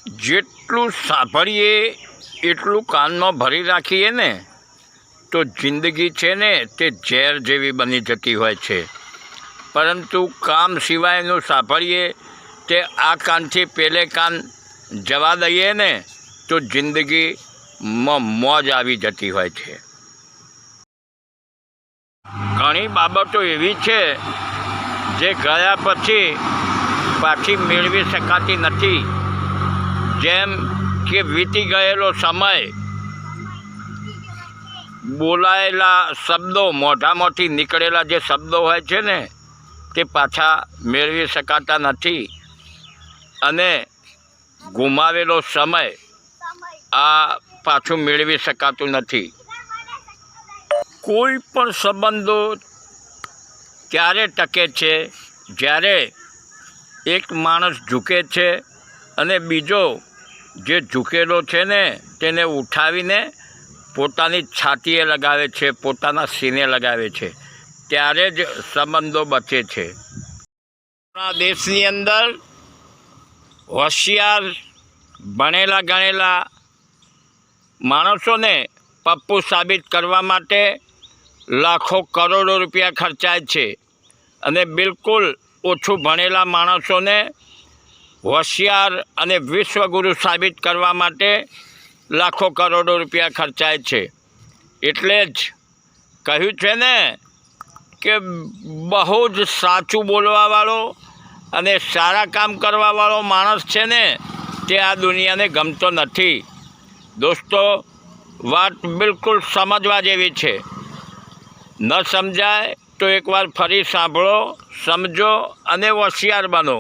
જેટલું સાંભળીએ એટલું કાનમાં ભરી રાખીએ ને તો જિંદગી છે ને તે ઝેર જેવી બની જતી હોય છે, પરંતુ કામ સિવાયનું સાંભળીએ તે આ કાનથી પેલે કાન જવા દઈએ ને તો જિંદગીમાં મોજ આવી જતી હોય છે। ઘણી બાબતો એવી છે જે ગયા પછી પાછી મેળવી શકાતી નથી, જેમ કે વીતી ગયેલો સમય, બોલાયેલા શબ્દો, મોઢામાંથી નીકળેલા જે શબ્દો હોય છે ને તે પાછા મેળવી શકાતા નથી, અને ગુમાવેલો સમય આ પાછું મેળવી શકાતું નથી। કોઈ પણ સંબંધો ત્યારે ટકે છે જ્યારે એક માણસ ઝૂકે છે અને બીજો જે ઝૂકેલો છે ને તેને ઉઠાવીને પોતાની છાતીએ લગાવે છે, પોતાના સીને લગાવે છે, ત્યારે જ સંબંધો બચે છે। આપણા દેશની અંદર હોશિયાર ભણેલા ગણેલા માણસોને પપ્પુ સાબિત કરવા માટે લાખો કરોડો રૂપિયા ખર્ચાય છે, અને બિલકુલ ઓછું ભણેલા માણસોને હોશિયાર અને વિશ્વગુરુ સાબિત કરવા માટે લાખો કરોડો રૂપિયા ખર્ચાય છે। એટલે જ કહ્યું છે ને કે બહુ જ સાચું બોલવાવાળો અને સારા કામ કરવાવાળો માણસ છે ને તે આ દુનિયાને ગમતો નથી। દોસ્તો, વાત બિલકુલ સમજવા જેવી છે, ન સમજાય તો એકવાર ફરી સાંભળો, સમજો અને હોશિયાર બનો।